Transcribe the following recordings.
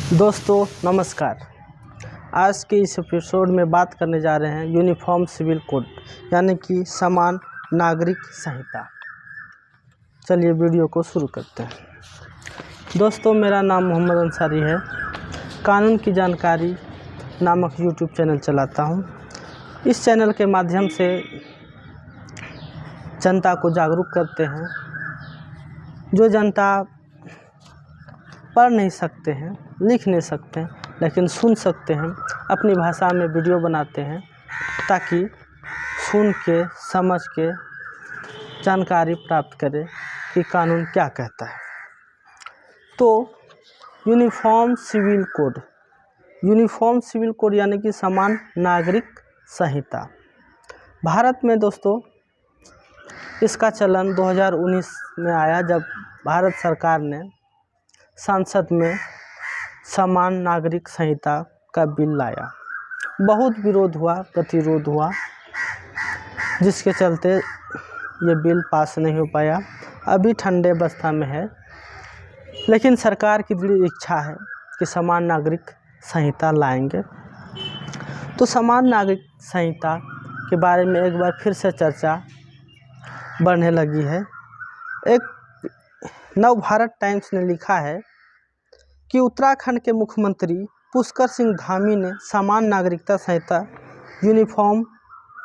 दोस्तों नमस्कार। आज के इस एपिसोड में बात करने जा रहे हैं यूनिफॉर्म सिविल कोड यानी कि समान नागरिक संहिता। चलिए वीडियो को शुरू करते हैं। दोस्तों मेरा नाम मोहम्मद अंसारी है। कानून की जानकारी नामक यूट्यूब चैनल चलाता हूं। इस चैनल के माध्यम से जनता को जागरूक करते हैं। जो जनता पढ़ नहीं सकते हैं, लिख नहीं सकते हैं, लेकिन सुन सकते हैं, अपनी भाषा में वीडियो बनाते हैं ताकि सुन के समझ के जानकारी प्राप्त करें कि कानून क्या कहता है। तो यूनिफॉर्म सिविल कोड यानी कि समान नागरिक संहिता। भारत में दोस्तों इसका चलन 2019 में आया, जब भारत सरकार ने संसद में समान नागरिक संहिता का बिल लाया। बहुत विरोध हुआ, प्रतिरोध हुआ, जिसके चलते ये बिल पास नहीं हो पाया। अभी ठंडे अवस्था में है, लेकिन सरकार की दृढ़ इच्छा है कि समान नागरिक संहिता लाएंगे। तो समान नागरिक संहिता के बारे में एक बार फिर से चर्चा बढ़ने लगी है। एक नवभारत टाइम्स ने लिखा है कि उत्तराखंड के मुख्यमंत्री पुष्कर सिंह धामी ने समान नागरिकता संहिता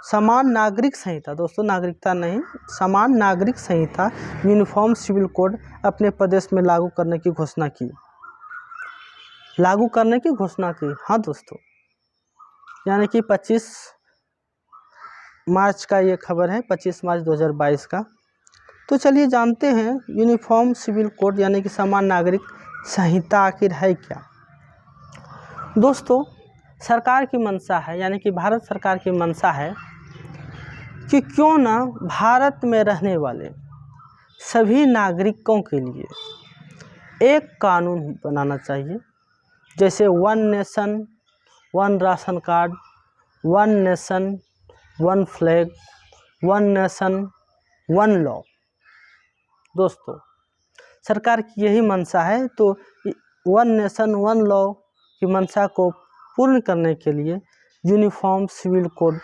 समान नागरिक संहिता, दोस्तों नागरिकता नहीं, समान नागरिक संहिता यूनिफॉर्म सिविल कोड अपने प्रदेश में लागू करने की घोषणा की। हाँ दोस्तों, यानी कि 25 मार्च का ये खबर है, 25 मार्च 2022 का। तो चलिए जानते हैं यूनिफॉर्म सिविल कोड यानी कि समान नागरिक संहिता आखिर है क्या। दोस्तों सरकार की मंशा है, यानी कि भारत सरकार की मंशा है कि क्यों ना भारत में रहने वाले सभी नागरिकों के लिए एक कानून बनाना चाहिए, जैसे one nation one ration card, one nation one flag, one nation one law. दोस्तों सरकार की यही मंशा है, तो वन नेशन वन लॉ की मंशा को पूर्ण करने के लिए यूनिफॉर्म सिविल कोड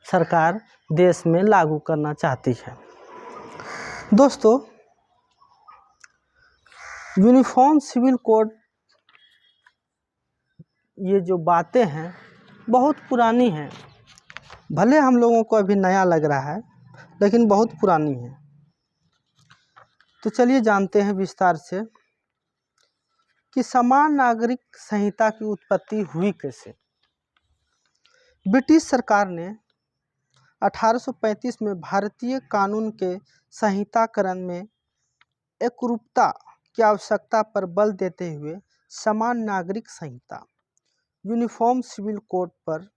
सरकार देश में लागू करना चाहती है। दोस्तों यूनिफॉर्म सिविल कोड, ये जो बातें हैं बहुत पुरानी हैं। भले हम लोगों को अभी नया लग रहा है, लेकिन बहुत पुरानी है। तो चलिए जानते हैं विस्तार से कि समान नागरिक संहिता की उत्पत्ति हुई कैसे। ब्रिटिश सरकार ने 1835 में भारतीय कानून के संहिताकरण में एकरूपता की आवश्यकता पर बल देते हुए समान नागरिक संहिता यूनिफॉर्म सिविल कोड पर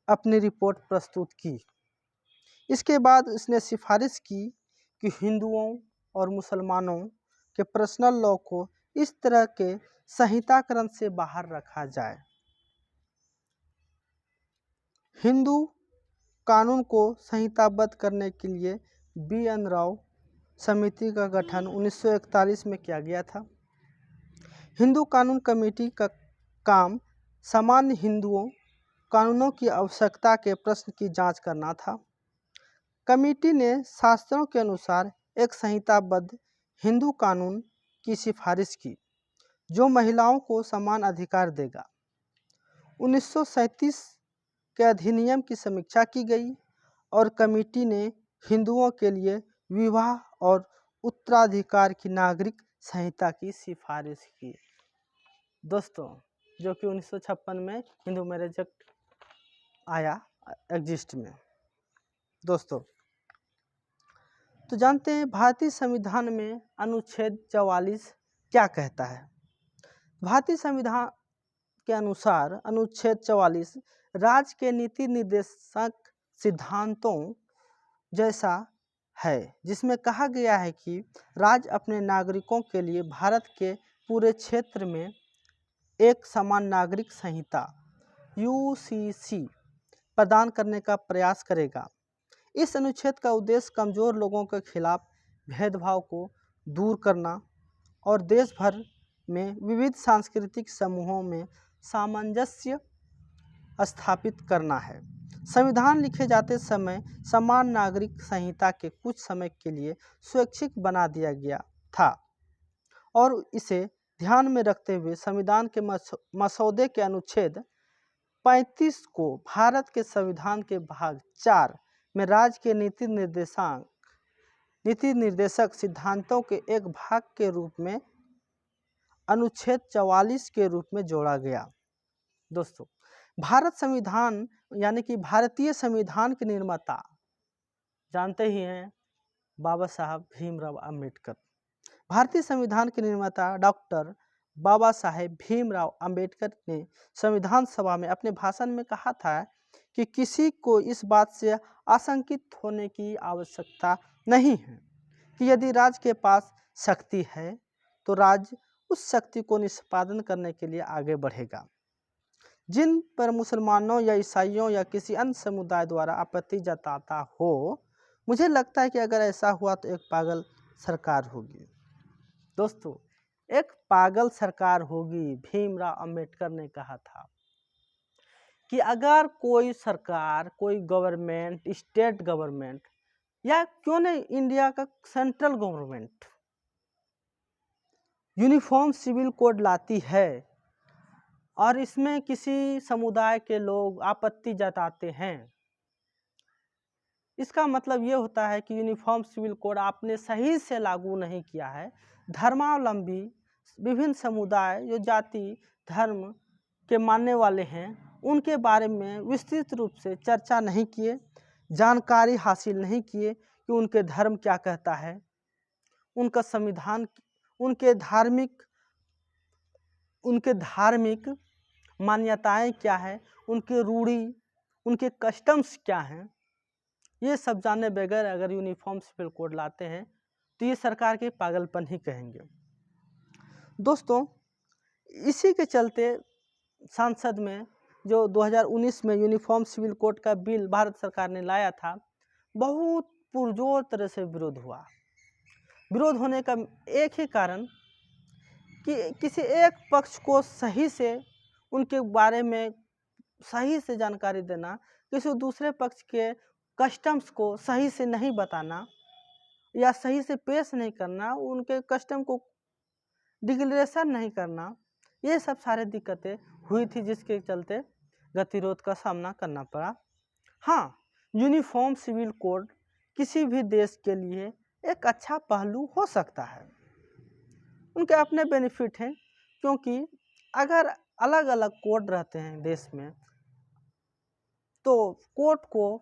अपनी रिपोर्ट प्रस्तुत की। इसके बाद इसने सिफारिश की कि हिंदुओं और मुसलमानों के पर्सनल लॉ को इस तरह के संहिताकरण से बाहर रखा जाए। हिंदू कानून को संहिताबद्ध करने के लिए BN राव समिति का गठन 1941 में किया गया था। हिंदू कानून कमेटी का काम सामान्य हिंदुओं कानूनों की आवश्यकता के प्रश्न की जांच करना था। कमेटी ने शास्त्रों के अनुसार एक संहिताबद्ध हिंदू कानून की सिफारिश की, जो महिलाओं को समान अधिकार देगा। 1937 के अधिनियम की समीक्षा की गई और कमेटी ने हिंदुओं के लिए विवाह और उत्तराधिकार की नागरिक संहिता की सिफारिश की। दोस्तों जो कि 1956 में हिंदू मैरिज एक्ट आया एग्जिस्ट में। दोस्तों तो जानते हैं भारतीय संविधान में अनुच्छेद 44 क्या कहता है। भारतीय संविधान के अनुसार अनुच्छेद 44 राज्य के नीति निर्देशक सिद्धांतों जैसा है, जिसमें कहा गया है कि राज्य अपने नागरिकों के लिए भारत के पूरे क्षेत्र में एक समान नागरिक संहिता UCC प्रदान करने का प्रयास करेगा। इस अनुच्छेद का उद्देश्य कमज़ोर लोगों के खिलाफ भेदभाव को दूर करना और देश भर में विविध सांस्कृतिक समूहों में सामंजस्य स्थापित करना है। संविधान लिखे जाते समय समान नागरिक संहिता के कुछ समय के लिए स्वैच्छिक बना दिया गया था और इसे ध्यान में रखते हुए संविधान के मसौदे के अनुच्छेद 35 को भारत के संविधान के भाग 4 में राज्य के नीति निर्देशक सिद्धांतों के एक भाग के रूप में अनुच्छेद 44 के रूप में जोड़ा गया। दोस्तों, भारत संविधान यानी कि भारतीय संविधान के निर्माता जानते ही हैं बाबा साहब भीमराव अंबेडकर। भारतीय संविधान के निर्माता डॉक्टर बाबा साहेब भीमराव अंबेडकर ने संविधान सभा में अपने भाषण में कहा था कि किसी को इस बात से आशंकित होने की आवश्यकता नहीं है कि यदि राज्य के पास शक्ति है तो राज्य उस शक्ति को निष्पादन करने के लिए आगे बढ़ेगा। जिन पर मुसलमानों या ईसाइयों या किसी अन्य समुदाय द्वारा आपत्ति जताता हो, मुझे लगता है कि अगर ऐसा हुआ तो एक पागल सरकार होगी। दोस्तों, एक पागल सरकार होगी। भीमराव अंबेडकर ने कहा था कि अगर कोई सरकार, कोई गवर्नमेंट, स्टेट गवर्नमेंट या क्यों नहीं इंडिया का central government uniform civil code लाती है और इसमें किसी समुदाय के लोग आपत्ति जताते हैं, इसका मतलब ये होता है कि यूनिफॉर्म सिविल कोड आपने सही से लागू नहीं किया है। धर्मावलंबी विभिन्न समुदाय जो जाति धर्म के मानने वाले हैं उनके बारे में विस्तृत रूप से चर्चा नहीं किए, जानकारी हासिल नहीं किए कि उनके धर्म क्या कहता है, उनका संविधान, उनके धार्मिक मान्यताएं क्या है, उनके रूढ़ी, उनके कस्टम्स क्या हैं, ये सब जाने बगैर अगर यूनिफॉर्म सिविल कोड लाते हैं तो ये सरकार के पागलपन ही कहेंगे। दोस्तों, इसी के चलते संसद में जो 2019 में यूनिफॉर्म सिविल कोड का बिल भारत सरकार ने लाया था, बहुत पुरजोर तरह से विरोध हुआ। विरोध होने का एक ही कारण कि किसी एक पक्ष को सही से उनके बारे में सही से जानकारी देना, किसी दूसरे पक्ष के कस्टम्स को सही से नहीं बताना या सही से पेश नहीं करना, उनके कस्टम को डिक्लेरेशन नहीं करना, ये सब सारे दिक्कतें हुई थी जिसके चलते गतिरोध का सामना करना पड़ा। हाँ, यूनिफॉर्म सिविल कोड किसी भी देश के लिए एक अच्छा पहलू हो सकता है, उनके अपने बेनिफिट हैं, क्योंकि अगर अलग अलग कोड रहते हैं देश में तो कोर्ट को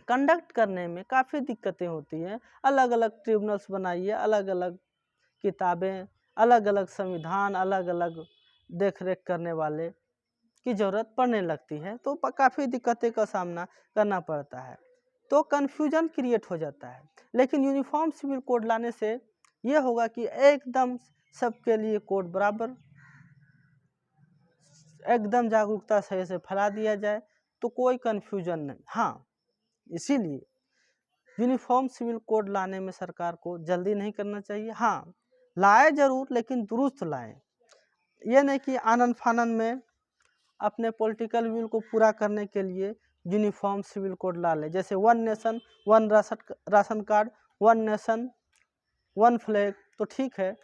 कंडक्ट करने में काफ़ी दिक्कतें होती हैं। अलग अलग ट्रिब्यूनल्स बनाइए, अलग अलग किताबें, अलग अलग संविधान, अलग अलग देख रेख करने वाले की ज़रूरत पड़ने लगती है, तो काफ़ी दिक्कतें का सामना करना पड़ता है, तो कन्फ्यूजन क्रिएट हो जाता है। लेकिन यूनिफॉर्म सिविल कोड लाने से ये होगा कि एकदम सबके लिए कोड बराबर, एकदम जागरूकता सही से फैला दिया जाए तो कोई कन्फ्यूजन नहीं। हाँ, इसीलिए यूनिफॉर्म सिविल कोड लाने में सरकार को जल्दी नहीं करना चाहिए। हाँ, लाए जरूर, लेकिन दुरुस्त लाएं। ये नहीं कि आनन फानन में अपने पॉलिटिकल विल को पूरा करने के लिए यूनिफॉर्म सिविल कोड ला ले, जैसे one nation one ration card, one nation one flag तो ठीक है,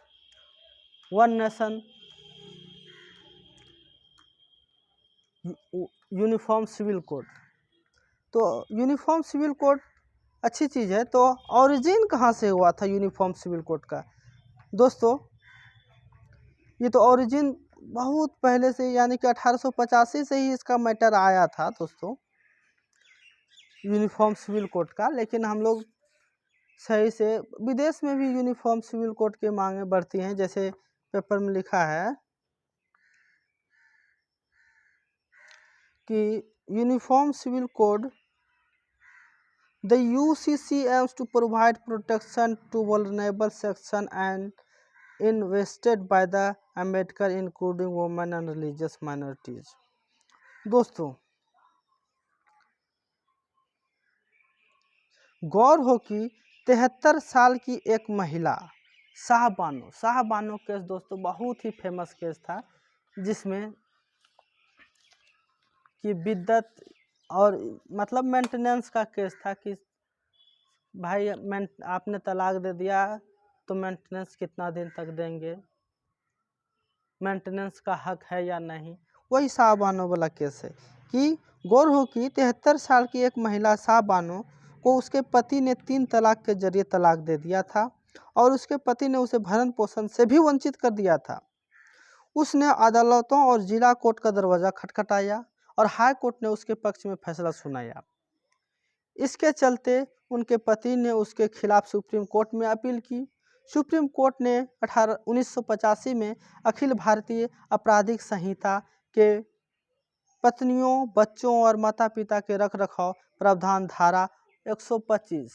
one nation uniform civil code, तो यूनिफॉर्म सिविल कोड अच्छी चीज़ है। तो ओरिजिन कहाँ से हुआ था यूनिफॉर्म सिविल कोड का? दोस्तों, ये तो ओरिजिन बहुत पहले से, यानी कि 1885 से ही इसका मैटर आया था दोस्तों, यूनिफॉर्म सिविल कोड का। लेकिन हम लोग सही से, विदेश में भी यूनिफॉर्म सिविल कोड की मांगें बढ़ती हैं, जैसे पेपर में लिखा है कि uniform civil code the UCC aims to provide protection to vulnerable section and invested by the Ambedkar including women and religious minorities। दोस्तों, गौर हो कि 73 साल की एक महिला शाहबानो केस दोस्तों बहुत ही फेमस केस था, जिसमें कि बिद्दत और मतलब मेंटेनेंस का केस था कि भाई आपने तलाक दे दिया तो मेंटेनेंस कितना दिन तक देंगे, मेंटेनेंस का हक है या नहीं। वही शाहबानो वाला केस है कि गौर हो कि 73 साल की एक महिला शाहबानो को उसके पति ने 3 तलाक के जरिए तलाक दे दिया था और उसके पति ने उसे भरण पोषण से भी वंचित कर दिया था। उसने अदालतों और जिला कोर्ट का दरवाज़ा खटखटाया और हाई कोर्ट ने उसके पक्ष में फैसला सुनाया। इसके चलते उनके पति ने उसके खिलाफ सुप्रीम कोर्ट में अपील की। सुप्रीम कोर्ट ने 1985 में अखिल भारतीय आपराधिक संहिता के पत्नियों, बच्चों और माता पिता के रखरखाव प्रावधान धारा 125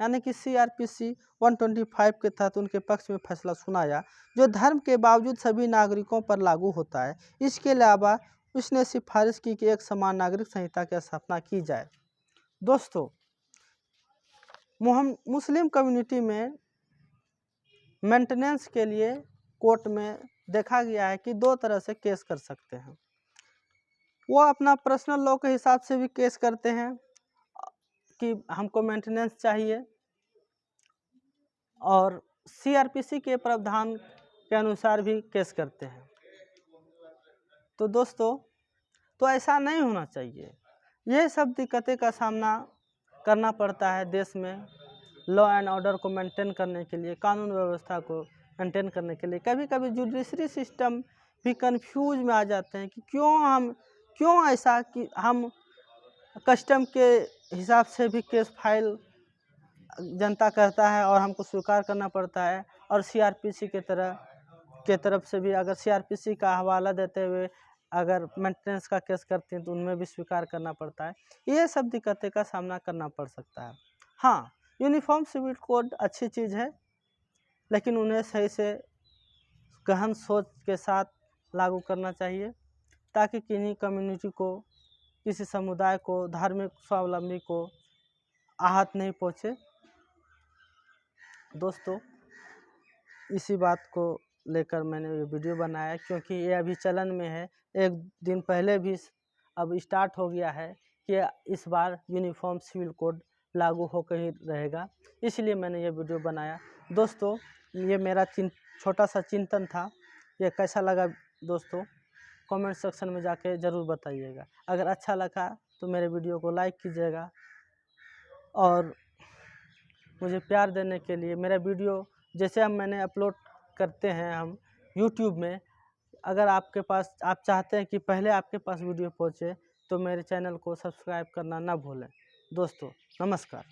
यानी कि CRPC 125 के तहत उनके पक्ष में फैसला सुनाया, जो धर्म के बावजूद सभी नागरिकों पर लागू होता है। इसके अलावा उसने सिफारिश की कि एक समान नागरिक संहिता की स्थापना की जाए। दोस्तों, मुस्लिम कम्युनिटी में मेंटेनेंस के लिए कोर्ट में देखा गया है कि 2 तरह से केस कर सकते हैं। वो अपना पर्सनल लॉ के हिसाब से भी केस करते हैं कि हमको मेंटेनेंस चाहिए, और CRPC के प्रावधान के अनुसार भी केस करते हैं। तो दोस्तों, तो ऐसा नहीं होना चाहिए। यह सब दिक्कतें का सामना करना पड़ता है देश में लॉ एंड ऑर्डर को मेंटेन करने के लिए, कानून व्यवस्था को मेंटेन करने के लिए। कभी कभी जुडिशरी सिस्टम भी कंफ्यूज में आ जाते हैं कि क्यों ऐसा कि हम कस्टम के हिसाब से भी केस फाइल जनता करता है और हमको स्वीकार करना पड़ता है, और CRPC के तरफ से भी अगर CRPC का हवाला देते हुए अगर मेंटेनेंस का केस करते हैं तो उनमें भी स्वीकार करना पड़ता है। ये सब दिक्कतें का सामना करना पड़ सकता है। हाँ, यूनिफॉर्म सिविल कोड अच्छी चीज़ है, लेकिन उन्हें सही से गहन सोच के साथ लागू करना चाहिए, ताकि किन्हीं कम्युनिटी को, किसी समुदाय को, धार्मिक स्वावलंबी को आहत नहीं पहुँचे। दोस्तों, इसी बात को लेकर मैंने ये वीडियो बनाया, क्योंकि ये अभी चलन में है। एक दिन पहले भी अब स्टार्ट हो गया है कि इस बार यूनिफॉर्म सिविल कोड लागू होकर ही रहेगा, इसलिए मैंने ये वीडियो बनाया। दोस्तों, ये मेरा छोटा सा चिंतन था। ये कैसा लगा दोस्तों, कमेंट सेक्शन में जाके ज़रूर बताइएगा। अगर अच्छा लगा तो मेरे वीडियो को लाइक कीजिएगा, और मुझे प्यार देने के लिए मेरा वीडियो जैसे मैंने अपलोड करते हैं हम YouTube में, अगर आप चाहते हैं कि पहले आपके पास वीडियो पहुंचे तो मेरे चैनल को सब्सक्राइब करना ना भूलें। दोस्तों, नमस्कार।